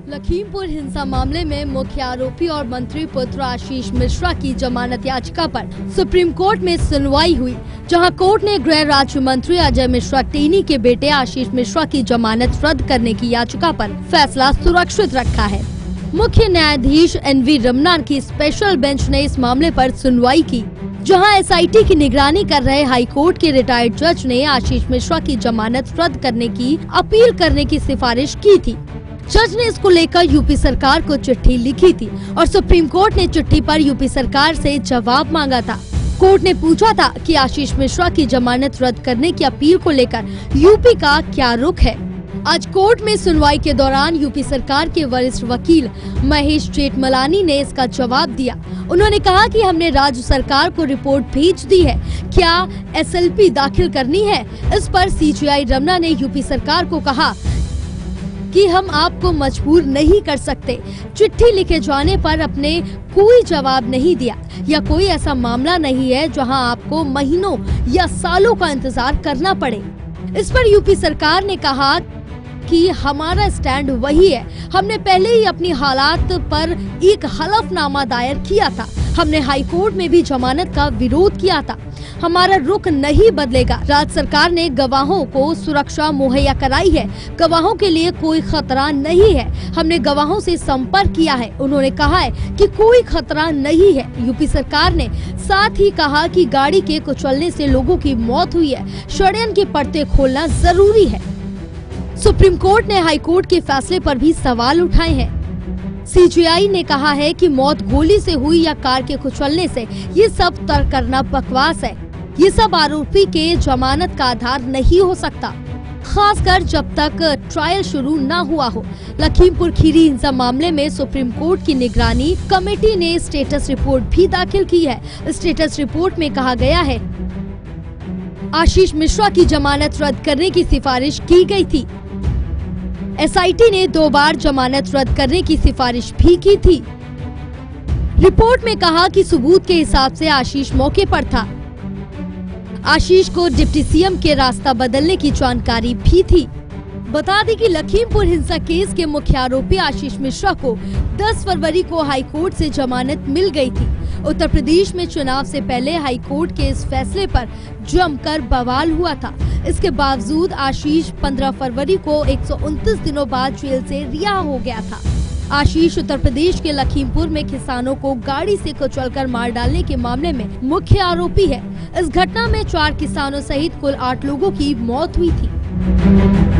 लखीमपुर हिंसा मामले में मुख्य आरोपी और मंत्री पुत्र आशीष मिश्रा की जमानत याचिका पर सुप्रीम कोर्ट में सुनवाई हुई, जहां कोर्ट ने गृह राज्य मंत्री अजय मिश्रा टेनी के बेटे आशीष मिश्रा की जमानत रद्द करने की याचिका पर फैसला सुरक्षित रखा है। मुख्य न्यायाधीश NV रमना की स्पेशल बेंच ने इस मामले पर सुनवाई की, जहां SIT की निगरानी कर रहे हाई कोर्ट के रिटायर्ड जज ने आशीष मिश्रा की जमानत रद्द करने की अपील करने की सिफारिश की थी। जज ने इसको लेकर यूपी सरकार को चिट्ठी लिखी थी और सुप्रीम कोर्ट ने चिट्ठी पर यूपी सरकार से जवाब मांगा था। कोर्ट ने पूछा था कि आशीष मिश्रा की जमानत रद्द करने की अपील को लेकर यूपी का क्या रुख है। आज कोर्ट में सुनवाई के दौरान यूपी सरकार के वरिष्ठ वकील महेश जेठमलानी ने इसका जवाब दिया। उन्होंने कहा कि हमने राज्य सरकार को रिपोर्ट भेज दी है, क्या SLP दाखिल करनी है। इस पर CJI रमना ने यूपी सरकार को कहा कि हम आपको मजबूर नहीं कर सकते। चिट्ठी लिखे जाने पर अपने कोई जवाब नहीं दिया या कोई ऐसा मामला नहीं है जहां आपको महीनों या सालों का इंतजार करना पड़े। इस पर यूपी सरकार ने कहा कि हमारा स्टैंड वही है। हमने पहले ही अपनी हालात पर एक हलफनामा दायर किया था। हमने हाई कोर्ट में भी जमानत का विरोध किया था। हमारा रुख नहीं बदलेगा। राज्य सरकार ने गवाहों को सुरक्षा मुहैया कराई है। गवाहों के लिए कोई खतरा नहीं है। हमने गवाहों से संपर्क किया है। उन्होंने कहा है कि कोई खतरा नहीं है। यूपी सरकार ने साथ ही कहा कि गाड़ी के कुचलने से लोगों की मौत हुई है। षड्यंत्र के पर्दे खोलना जरूरी है। सुप्रीम कोर्ट ने हाई कोर्ट के फैसले पर भी सवाल उठाए हैं। CJI ने कहा है कि मौत गोली से हुई या कार के कुचलने से, ये सब तर्क करना बकवास है। ये सब आरोपी के जमानत का आधार नहीं हो सकता, खासकर जब तक ट्रायल शुरू न हुआ हो। लखीमपुर खीरी हिंसा मामले में सुप्रीम कोर्ट की निगरानी कमेटी ने स्टेटस रिपोर्ट भी दाखिल की है। स्टेटस रिपोर्ट में कहा गया है आशीष मिश्रा की जमानत रद्द करने की सिफारिश की गई थी। SIT ने 2 बार जमानत रद्द करने की सिफारिश भी की थी। रिपोर्ट में कहा कि सबूत के हिसाब से आशीष मौके पर था। आशीष को डिप्टी CM के रास्ता बदलने की जानकारी भी थी। बता दें कि लखीमपुर हिंसा केस के मुख्य आरोपी आशीष मिश्रा को 10 फरवरी को हाई कोर्ट से जमानत मिल गई थी। उत्तर प्रदेश में चुनाव से पहले हाई कोर्ट के इस फैसले पर जमकर बवाल हुआ था। इसके बावजूद आशीष 15 फरवरी को 129 दिनों बाद जेल से रिहा हो गया था। आशीष उत्तर प्रदेश के लखीमपुर में किसानों को गाड़ी से कुचलकर मार डालने के मामले में मुख्य आरोपी है। इस घटना में 4 किसानों सहित कुल 8 लोगों की मौत हुई थी।